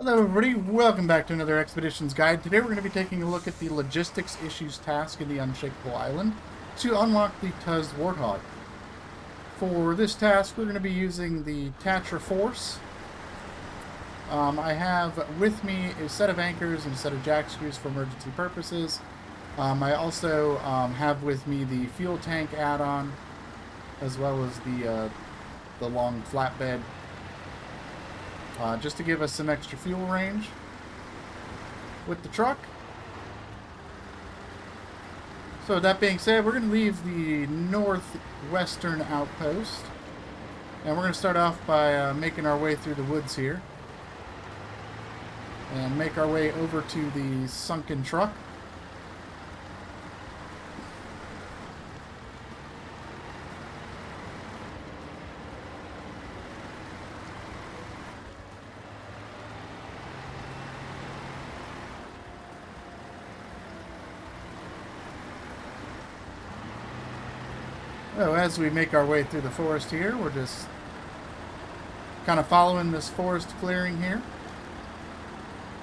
Hello everybody, welcome back to another Expeditions Guide. Today we're going to be taking a look at the Logistics Issues task in the Unshakeable Island to unlock the TUZ Warthog. For this task we're going to be using the Tatra Force. I have with me a set of anchors and a set of jack screws for emergency purposes. I also have with me the fuel tank add-on as well as the long flatbed. Just to give us some extra fuel range with the truck. So that being said, we're going to leave the northwestern outpost. And we're going to start off by making our way through the woods here. And make our way over to the sunken truck. So as we make our way through the forest here, we're just kind of following this forest clearing here.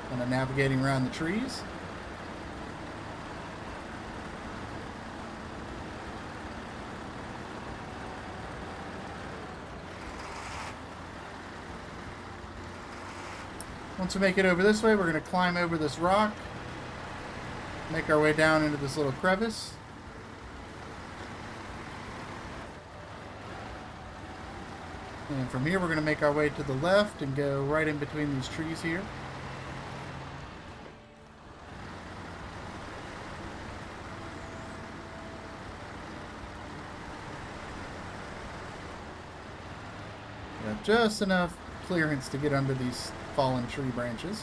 Kind of navigating around the trees. Once we make it over this way, we're going to climb over this rock. Make our way down into this little crevice. And from here, we're going to make our way to the left and go right in between these trees here. Got just enough clearance to get under these fallen tree branches.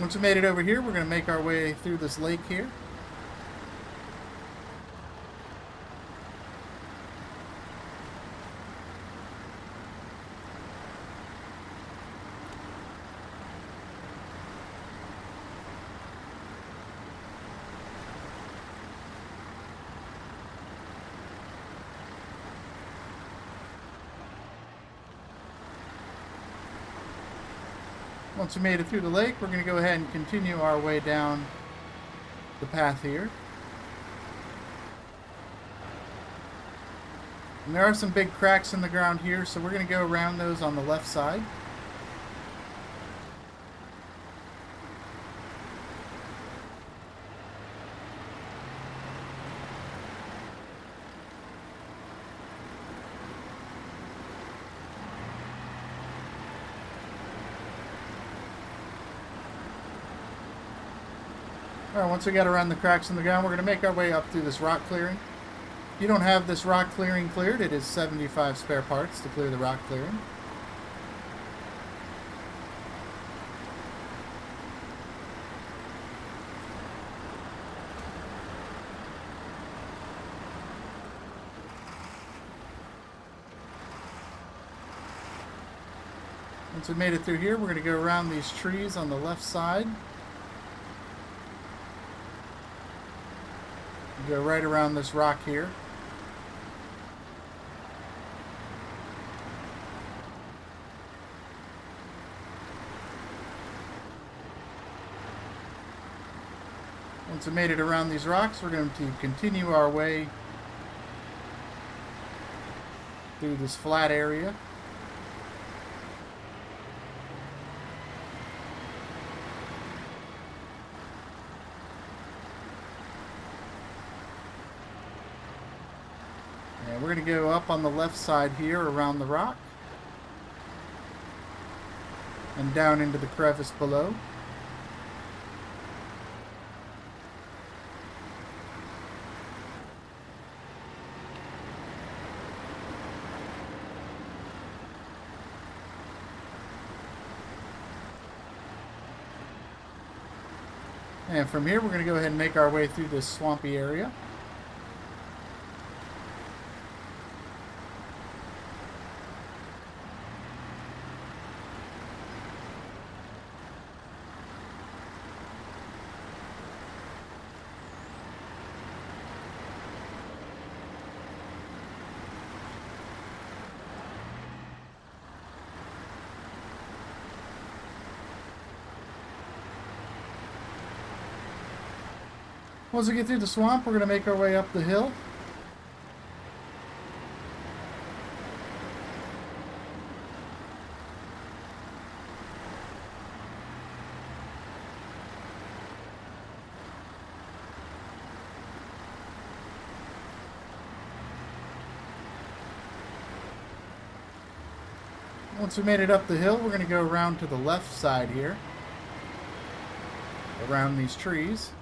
Once we made it over here, we're going to make our way through this lake here. Once we made it through the lake, we're going to go ahead and continue our way down the path here. And there are some big cracks in the ground here, so we're going to go around those on the left side. Alright, once we get around the cracks in the ground, we're going to make our way up through this rock clearing. If you don't have this rock clearing cleared, it is 75 spare parts to clear the rock clearing. Once we made it through here, we're going to go around these trees on the left side. Go right around this rock here. Once we made it around these rocks, we're going to continue our way through this flat area. And we're going to go up on the left side here around the rock and down into the crevice below. And from here we're going to go ahead and make our way through this swampy area. Once we get through the swamp, we're going to make our way up the hill. Once we made it up the hill, we're going to go around to the left side here, around these trees.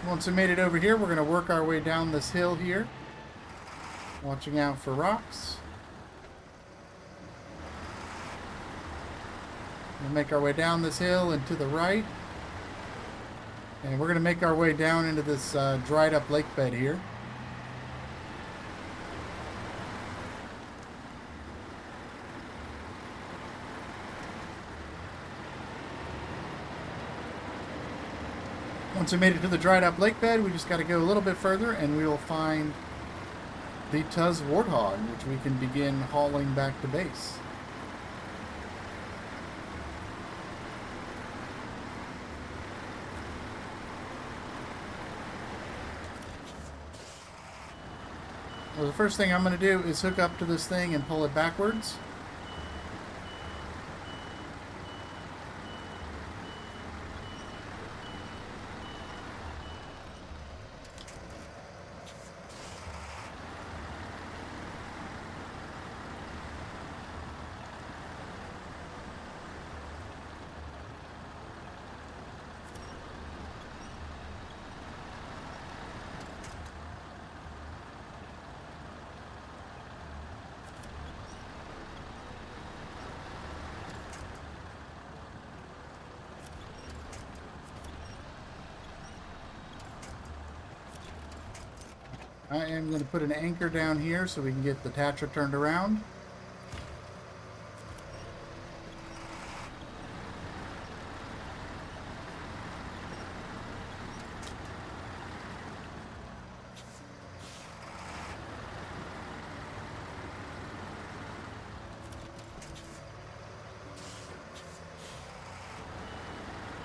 Once we made it over here, we're going to work our way down this hill here, watching out for rocks. We'll make our way down this hill and to the right. And we're going to make our way down into this dried up lake bed here. Once we made it to the dried up lake bed, we just got to go a little bit further and we will find the TUZ Warthog, which we can begin hauling back to base. Well, the first thing I'm going to do is hook up to this thing and pull it backwards. I am going to put an anchor down here so we can get the Tatra turned around.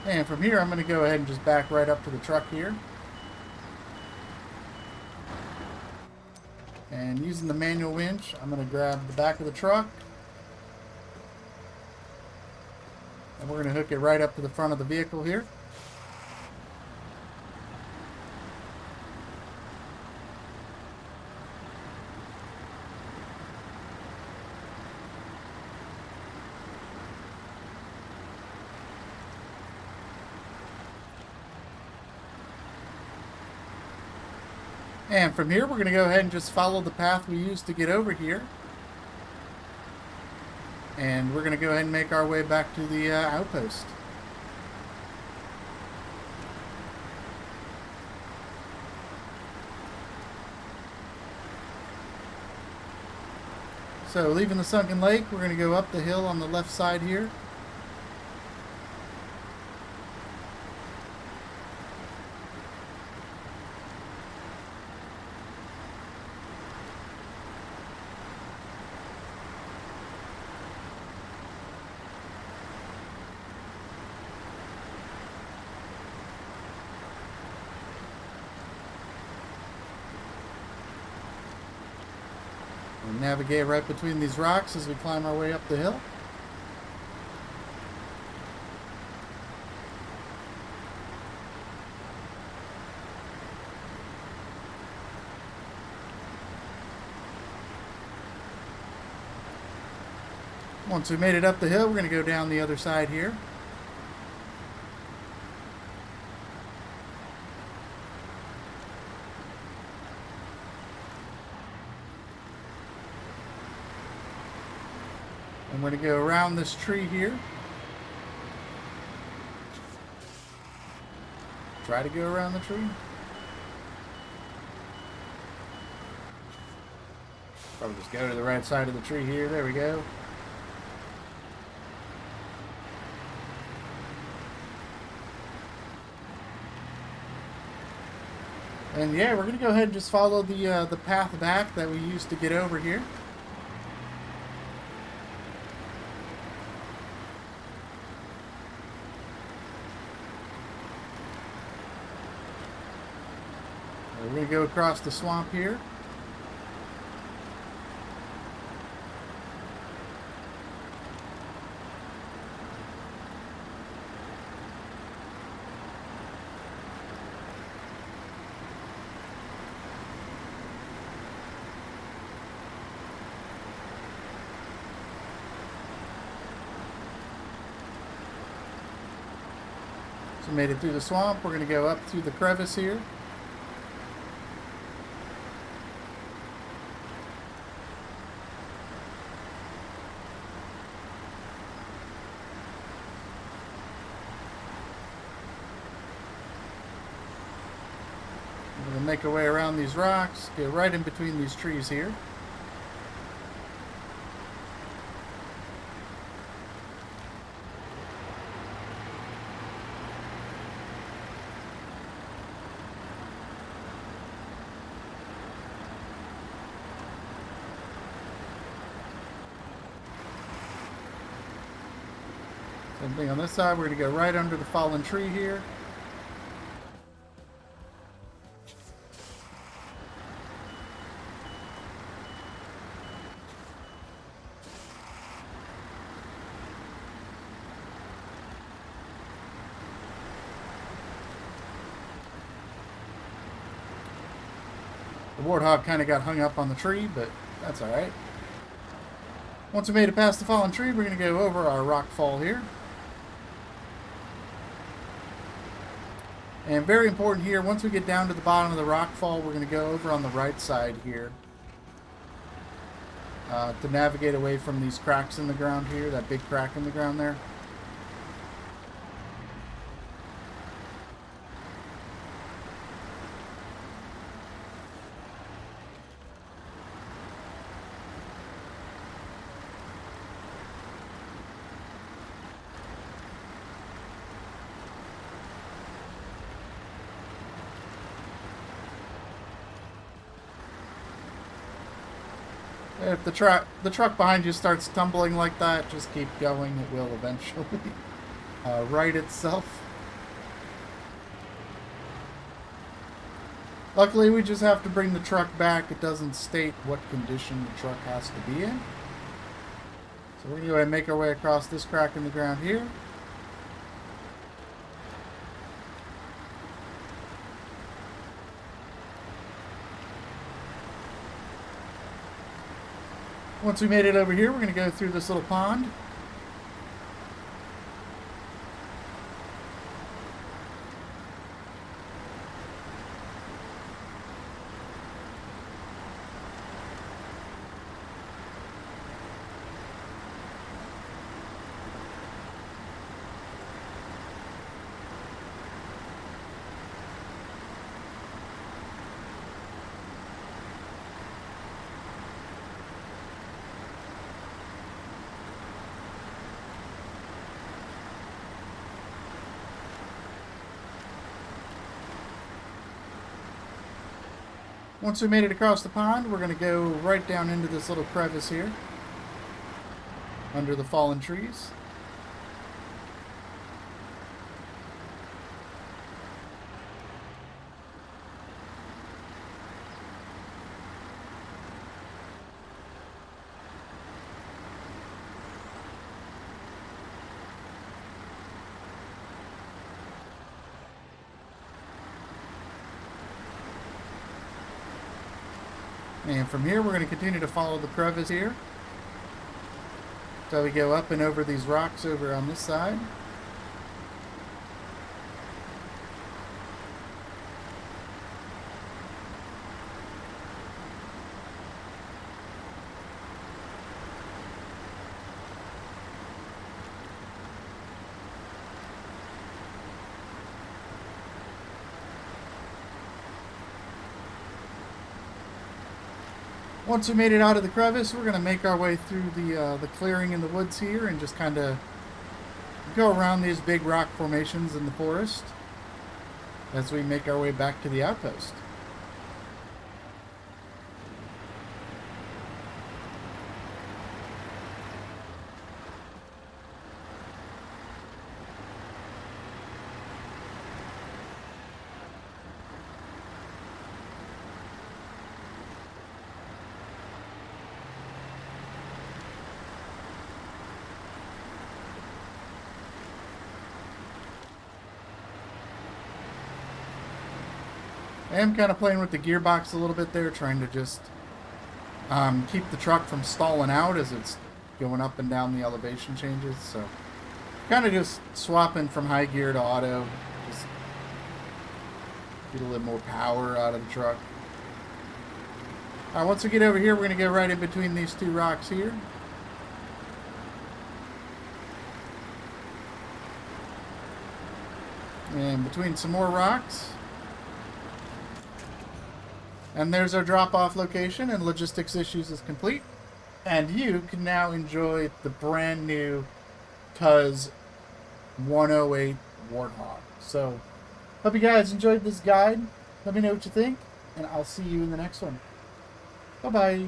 And from here, I'm going to go ahead and just back right up to the truck here. And using the manual winch, I'm going to grab the back of the truck. And we're going to hook it right up to the front of the vehicle here. And from here, we're going to go ahead and just follow the path we used to get over here. And we're going to go ahead and make our way back to the outpost. So, leaving the sunken lake, we're going to go up the hill on the left side here. We'll navigate right between these rocks as we climb our way up the hill. Once we made it up the hill, we're going to go down the other side here. And we're going to go around this tree here. Try to go around the tree. Probably just go to the right side of the tree here. There we go. And yeah, we're going to go ahead and just follow the path back that we used to get over here. We're going to go across the swamp here. So made it through the swamp. We're going to go up through the crevice here. We're going to make our way around these rocks, get right in between these trees here. Same thing on this side. We're going to go right under the fallen tree here. The Warthog kind of got hung up on the tree, but that's alright. Once we made it past the fallen tree, we're going to go over our rock fall here. And very important here, once we get down to the bottom of the rock fall, we're going to go over on the right side here to navigate away from these cracks in the ground here, that big crack in the ground there. If the truck behind you starts tumbling like that, just keep going. It will eventually right itself. Luckily, we just have to bring the truck back. It doesn't state what condition the truck has to be in. So we're going to go ahead and make our way across this crack in the ground here. Once we made it over here, we're going to go through this little pond. Once we made it across the pond, we're going to go right down into this little crevice here, under the fallen trees. And from here, we're going to continue to follow the crevice here until we go up and over these rocks over on this side. Once we made it out of the crevice, we're going to make our way through the clearing in the woods here and just kind of go around these big rock formations in the forest as we make our way back to the outpost. I am kind of playing with the gearbox a little bit there, trying to just keep the truck from stalling out as it's going up and down the elevation changes. So kind of just swapping from high gear to auto, just get a little more power out of the truck. All right, once we get over here, we're going to get right in between these two rocks here. And between some more rocks. And there's our drop-off location, and logistics issues is complete. And you can now enjoy the brand new TUZ 108 Warthog. So, hope you guys enjoyed this guide. Let me know what you think, and I'll see you in the next one. Bye-bye.